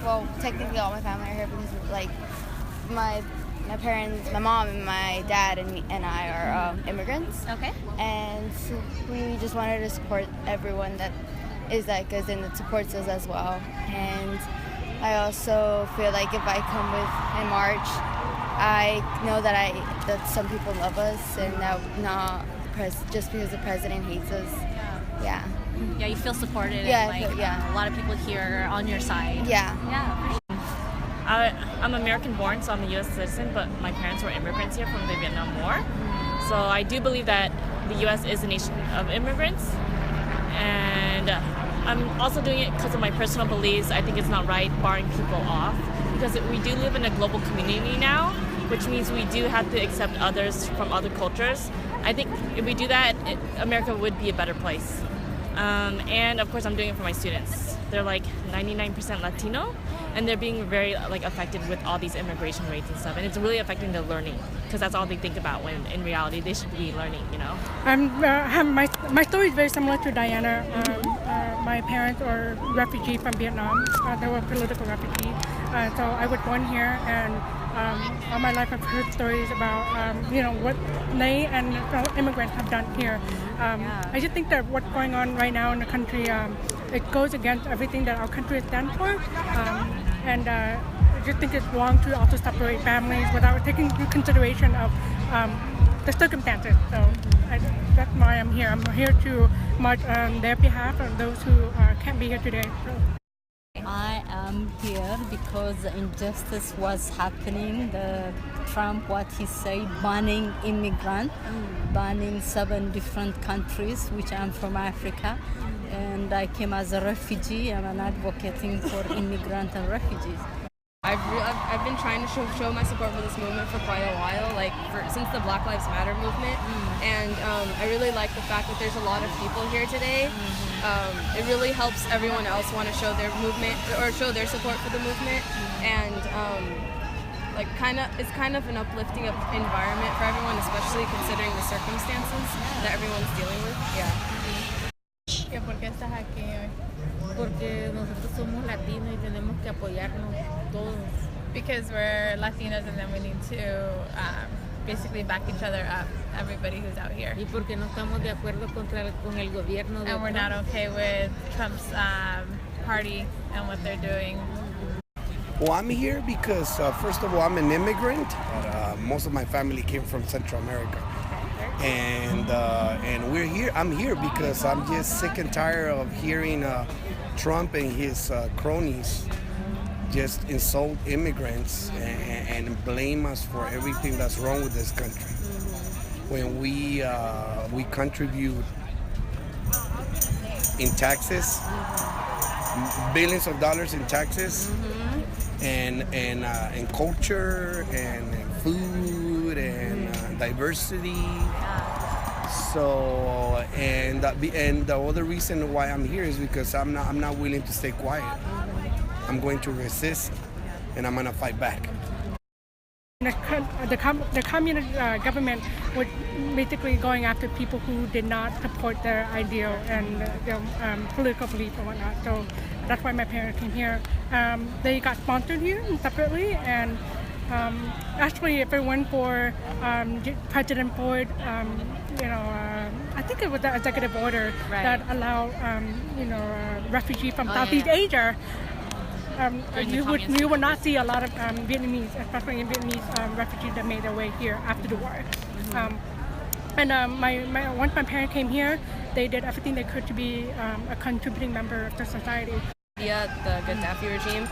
well, technically all my family are here because like my parents, my mom and my dad and I are immigrants. Okay. And so we just wanted to support everyone that is like us and that supports us as well. And I also feel like if I come in March, I know that some people love us and that not just because the president hates us. Yeah. Yeah, you feel supported. Yeah, and, a lot of people here are on your side. Yeah. Yeah. I'm American born, so I'm a U.S. citizen, but my parents were immigrants here from the Vietnam War. So I do believe that the U.S. is a nation of immigrants. And I'm also doing it because of my personal beliefs. I think it's not right barring people off because we do live in a global community now, which means we do have to accept others from other cultures. I think if we do that, America would be a better place. And of course, I'm doing it for my students. They're like 99% Latino, and they're being very affected with all these immigration rates and stuff. And it's really affecting their learning because that's all they think about when in reality they should be learning, you know? My story is very similar to Diana. My parents are refugees from Vietnam. They were political refugees. So I was born here, and all my life I've heard stories about what they and immigrants have done here. I just think that what's going on right now in the country, it goes against everything that our country stands for. And I just think it's wrong to also separate families without taking into consideration of the circumstances. So that's why I'm here. I'm here to march on their behalf and those who can't be here today. So. I am here because injustice was happening. Trump, what he said, banning immigrants, banning 7 different countries, which I'm from Africa. And I came as a refugee. I'm an advocating for immigrants and refugees. I've been trying to show my support for this movement for quite a while, since the Black Lives Matter movement, and I really like the fact that there's a lot of people here today. It really helps everyone else want to show their movement or show their support for the movement, and it's kind of an uplifting environment for everyone, especially considering the circumstances that everyone's dealing with. Yeah. ¿Por qué estás aquí hoy? Porque nosotros somos latinos y tenemos que apoyarnos todos. Because we're Latinos and then we need to basically back each other up, everybody who's out here. Y porque no estamos de acuerdo con el gobierno de And we're not okay with Trump's party and what they're doing. Well, I'm here because, first of all, I'm an immigrant. Most of my family came from Central America. And we're here. I'm here because I'm just sick and tired of hearing Trump and his cronies just insult immigrants and blame us for everything that's wrong with this country. When we contribute in taxes, billions of dollars in taxes, and culture and food and diversity. So and the other reason why I'm here is because I'm not willing to stay quiet. I'm going to resist, and I'm going to fight back. The communist government was basically going after people who did not support their ideal and their political beliefs and whatnot. So that's why my parents came here. They got sponsored here separately, and actually, if it went for President Ford, I think it was the executive order that allowed, refugees from Southeast Asia. You would not see a lot of Vietnamese, especially Vietnamese refugees that made their way here after the war. Once my parents came here, they did everything they could to be a contributing member of the society. The Gaddafi regime,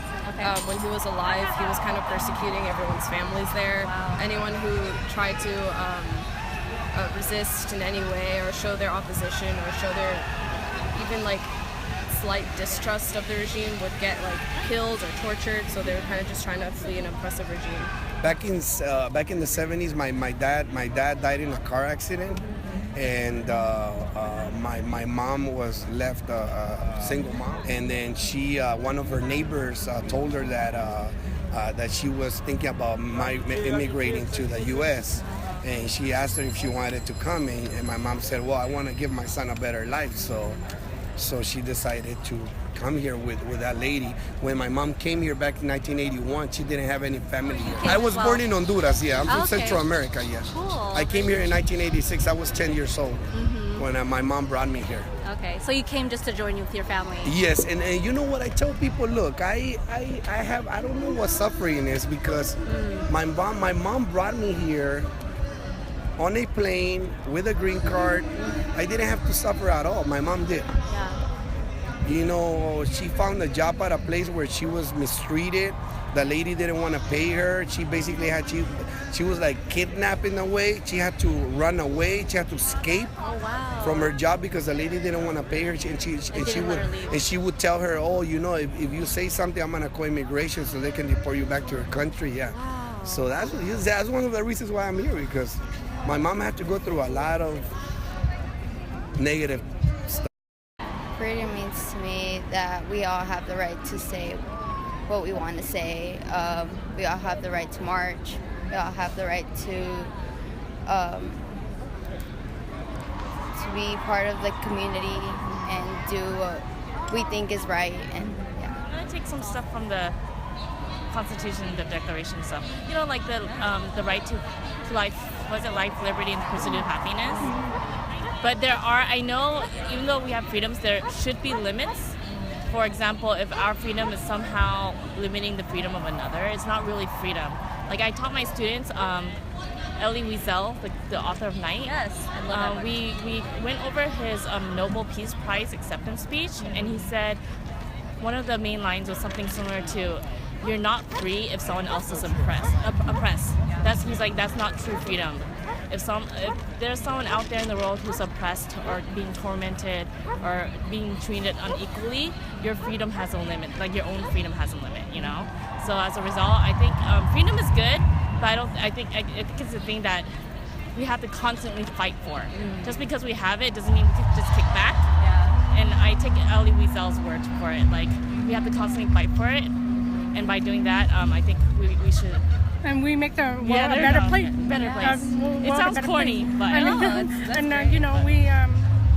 when he was alive, he was kind of persecuting everyone's families there. Wow. Anyone who tried to resist in any way or show their opposition or show their even slight distrust of the regime would get killed or tortured. So they were kind of just trying to flee an oppressive regime. Back in the 70s, my dad died in a car accident. And my mom was left a single mom, and then one of her neighbors told her that she was thinking about immigrating to the U.S. And she asked her if she wanted to come, and my mom said, "Well, I want to give my son a better life." So So she decided to come here with that lady. When my mom came here back in 1981, she didn't have any family here. I was born in Honduras, yeah. I'm from Okay. Central America, yeah. Cool. I came here in 1986. I was 10 years old when my mom brought me here. Okay, so you came just to join with your family. Yes, and you know what I tell people? Look, I don't know what suffering is because my mom brought me here on a plane with a green card. I didn't have to suffer at all. My mom did. Yeah. You know, she found a job at a place where she was mistreated. The lady didn't want to pay her. She basically she was like kidnapped in a way. She had to run away. She had to escape from her job because the lady didn't want to pay her. And she would tell her, oh, you know, if you say something, I'm gonna call immigration so they can deport you back to your country. Yeah. Wow. So that's one of the reasons why I'm here, because my mom had to go through a lot of negative stuff. Freedom means to me that we all have the right to say what we want to say. We all have the right to march. We all have the right to be part of the community and do what we think is right. And yeah. I'm gonna take some stuff from the Constitution, the Declaration stuff. You know, like the right to life. Was it life, liberty, and the pursuit of happiness? But I know, even though we have freedoms, there should be limits. For example, if our freedom is somehow limiting the freedom of another, it's not really freedom. Like I taught my students, Elie Wiesel, the author of Night. Yes, I love that. We went over his Nobel Peace Prize acceptance speech, and he said one of the main lines was something similar to, "You're not free if someone else is oppressed." He's like, that's not true freedom. If there's someone out there in the world who's oppressed or being tormented or being treated unequally, your freedom has a limit. Like your own freedom has a limit, you know. So as a result, I think freedom is good, but I think it's a thing that we have to constantly fight for. Just because we have it doesn't mean we can just kick back. Yeah. And I take Elie Wiesel's word for it. Like we have to constantly fight for it, and by doing that, I think we should. And we make the world a better place. Better place. It sounds corny, but you know, we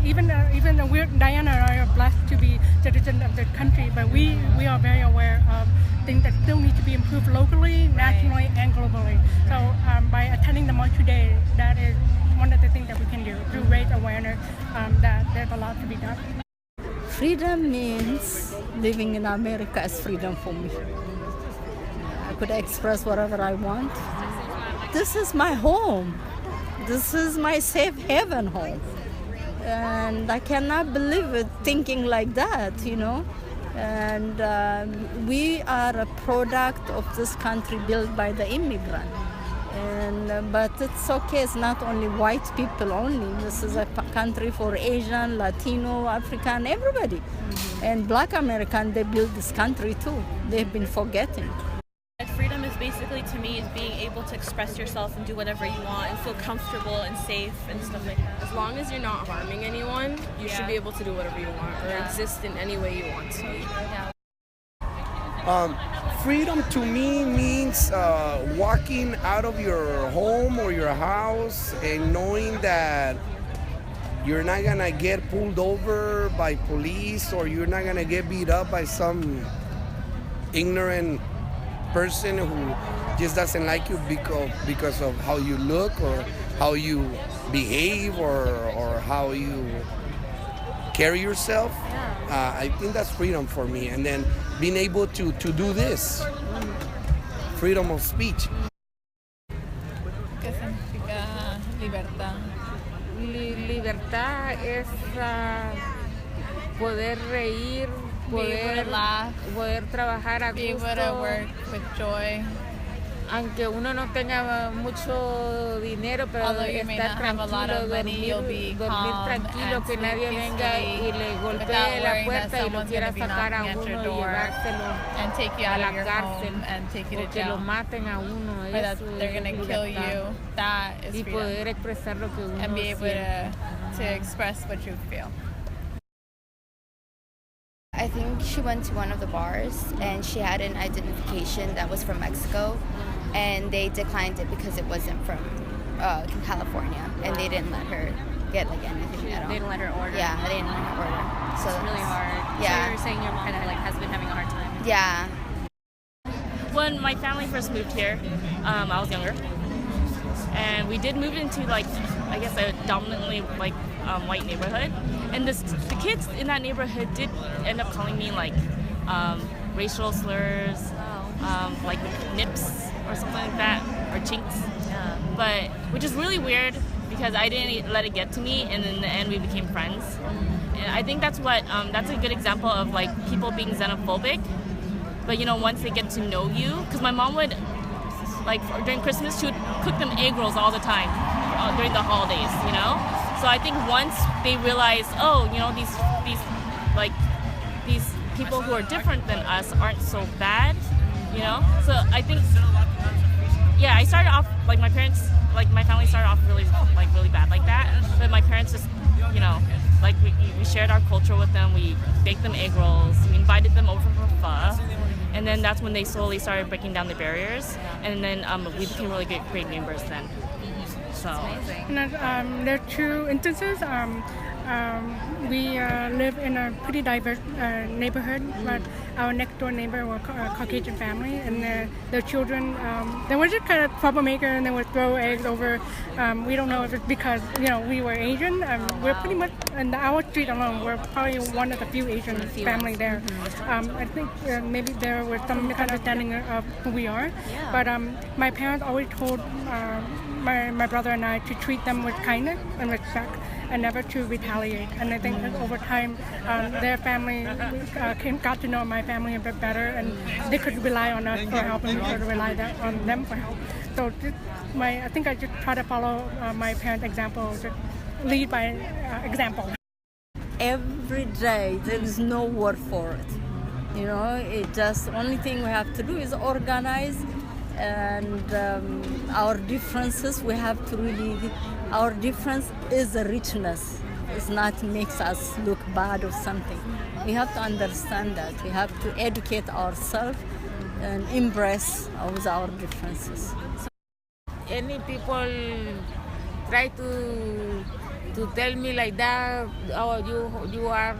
even Diana and I are blessed to be citizens of the country, but we are very aware of things that still need to be improved locally, nationally, and globally. So by attending the march today, that is one of the things that we can do to raise awareness that there's a lot to be done. Freedom means living in America is freedom for me. I could express whatever I want. This is my home. This is my safe haven home. And I cannot believe it thinking like that, you know. And we are a product of this country built by the immigrant. But it's okay, it's not only white people only. This is a country for Asian, Latino, African, everybody. And Black American, they built this country too. They've been forgetting. Freedom is basically, to me, is being able to express yourself and do whatever you want and feel comfortable and safe and stuff like that. As long as you're not harming anyone, you should be able to do whatever you want or exist in any way you want to. Freedom to me means walking out of your home or your house and knowing that you're not gonna get pulled over by police, or you're not gonna get beat up by some ignorant person who just doesn't like you because of how you look or how you behave or how you carry yourself. I think that's freedom for me. And then being able to do this, freedom of speech. ¿Qué significa libertad? Libertad es poder reír, poder trabajar a Be able to gusto, work with joy. aunque uno no tenga mucho dinero, pero Although you may estar not have a lot tranquilo, of money, you'll be dormir calm tranquilo, and que sleep nadie venga y le without golpee la worrying that puerta y lo someone's quiera gonna be sacar a knocking at uno your y door llevárselo and take you a out la of your cárcel, home and take you o to que lo jail, maten a uno. or that Eso they're es gonna kill libertad. you. That is Y freedom. poder expresar lo que uno And be able siente. to express what you feel. I think she went to one of the bars and she had an identification that was from Mexico, and they declined it because it wasn't from California, and they didn't let her get like anything at all. They didn't let her order. Yeah, they didn't let her order. So It's really hard. Yeah. So you're saying your mom kind of like has been having a hard time. Yeah. When my family first moved here, I was younger, and we did move into like, I guess, a dominantly like white neighborhood, and the kids in that neighborhood did end up calling me like racial slurs, like nips or something like that, or chinks. Yeah. But which is really weird because I didn't let it get to me, and in the end we became friends. And I think that's what that's a good example of like people being xenophobic. But once they get to know you, because my mom would, like during Christmas, she would cook them egg rolls all the time during the holidays, So I think once they realize, these people who are different than us aren't so bad, So I think, I started off like my parents, like my family started off really bad like that, but my parents just, like we shared our culture with them. We baked them egg rolls. We invited them over for pho. And then that's when they slowly started breaking down the barriers, and then we became really great neighbors then. So. And, there are two instances. We live in a pretty diverse neighborhood, but our next door neighbor was a Caucasian family, and their children, they were just kind of troublemaker, and they would throw eggs over. We don't know if it's because we were Asian. We're pretty much in our street alone. We're probably one of the few Asian families there. I think maybe there was some misunderstanding of who we are. Yeah. But my parents always told my brother and I to treat them with kindness and respect, and never to retaliate. And I think that over time, their family got to know my family a bit better, and they could rely on us for help, and we could rely on them for help. So I think I just try to follow my parents' example, just lead by example. Every day, there is no word for it. It just only thing we have to do is organize, and our differences, we have to really, our difference is a richness. It's not makes us look bad or something. We have to understand that. We have to educate ourselves and embrace with our differences. Any people try to tell me like that, you are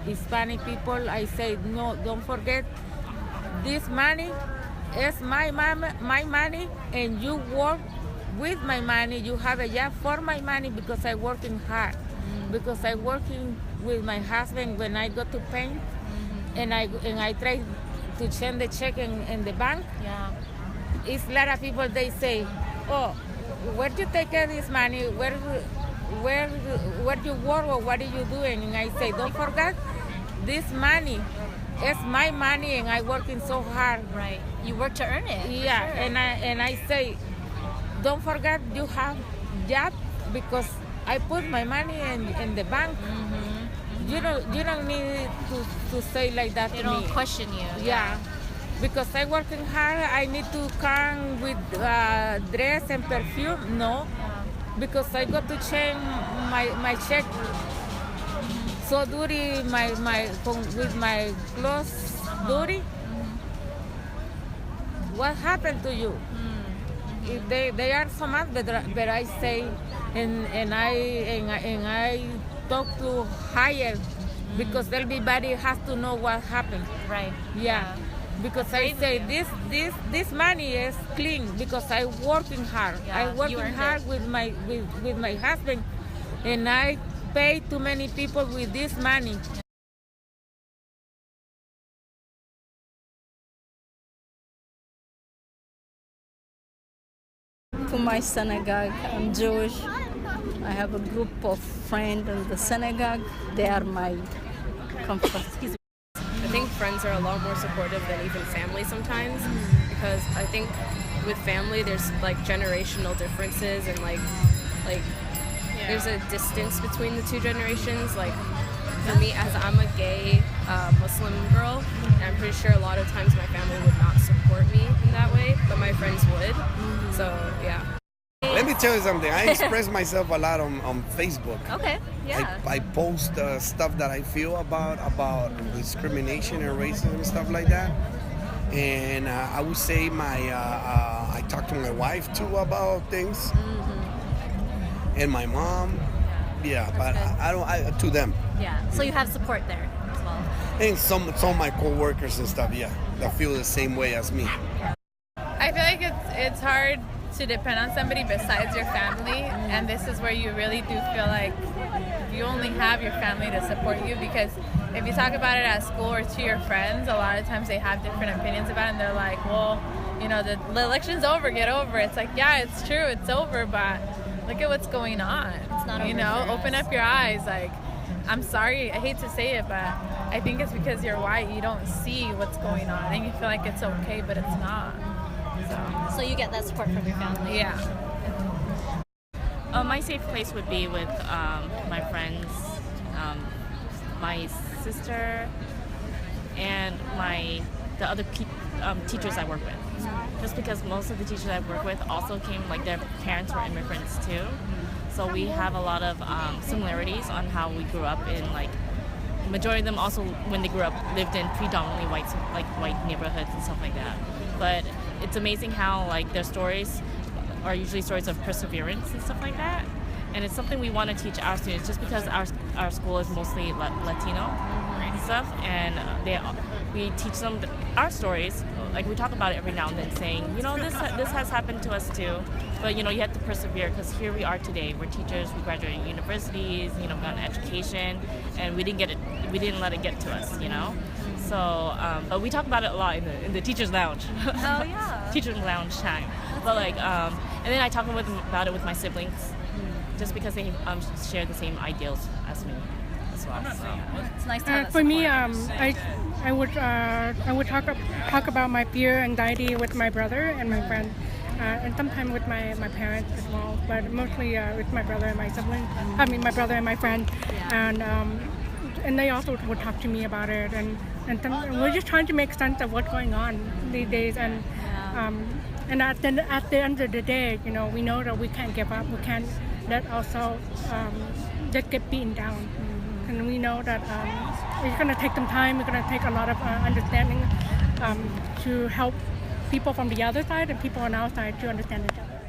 Hispanic people, I say no, don't forget, this money is my money, and you work with my money. You have a job for my money because I working hard. Because I working with my husband when I go to paint, and I try to change the check in the bank. Yeah. It's a lot of people, they say, oh, where do you take this money? Where do you work, or what are you doing? And I say, don't forget, this money is my money, and I working so hard. Right. You work to earn it. Yeah, sure. and I say, don't forget you have job, because I put my money in the bank. You don't need to say like that They to me. don't question you. Yeah. Because I working hard, I need to come with dress and perfume. No, because I got to change my check. So dirty, with my clothes dirty. What happened to you? If they are so mad, but I say, and I talk to higher, because everybody has to know what happened. Right. Yeah. Because I say this money is clean, because I working hard. Yeah, I working hard with my husband, and I pay too many people with this money. To my synagogue, I'm Jewish. I have a group of friends in the synagogue. They are my comfort. I think friends are a lot more supportive than even family sometimes, because I think with family there's like generational differences, and like there's a distance between the two generations. Like for me, as I'm a gay Muslim girl, and I'm pretty sure a lot of times my family would not support me in that way, but my friends would. So yeah. Let me tell you something. I express myself a lot on Facebook. Okay. Yeah. I post stuff that I feel about discrimination and racism and stuff like that. And I would say I talk to my wife too about things. and my mom. Yeah, but I don't. To them. Yeah. So you have support there as well. And some of my coworkers and stuff. Yeah, that feel the same way as me. I feel like it's hard to depend on somebody besides your family, and this is where you really do feel like you only have your family to support you, because if you talk about it at school or to your friends, a lot of times they have different opinions about it, and they're like, well, you know, the election's over, get over it. It's like, yeah, it's true, it's over, but look at what's going on. It's not you over know, for open us. up your eyes. Like, I'm sorry, I hate to say it, but I think it's because you're white, you don't see what's going on, and you feel like it's okay, but it's not. So you get that support from your family. Yeah. My safe place would be with my friends, my sister, and the other teachers I work with. Just because most of the teachers I work with also came, like their parents were immigrants too. So we have a lot of similarities on how we grew up in, like, majority of them also, when they grew up, lived in predominantly white neighborhoods and stuff like that. But it's amazing how, like, their stories are usually stories of perseverance and stuff like that. And it's something we want to teach our students, just because our school is mostly Latino and stuff, and we teach them our stories. Like, we talk about it every now and then, saying, you know, this has happened to us too, but you know, you have to persevere, because here we are today. We're teachers. We graduated universities. You know, got an education, and we didn't let it get to us. You know. So, but we talk about it a lot in the teachers' lounge. Oh yeah. Teachers' lounge time. But like, and then I talk about it with my siblings, just because they share the same ideals as me as well. So. It's nice to have that For me, support. I would talk about my fear, anxiety with my brother and my friend, and sometimes with my parents as well. But mostly with my brother and my sibling. I mean, my brother and my friend, and they also would talk to me about it. And we're just trying to make sense of what's going on these days. And at the end of the day, you know, we know that we can't give up. We can't let ourselves just get beaten down. And we know that it's going to take some time. It's going to take a lot of understanding to help people from the other side and people on our side to understand each other.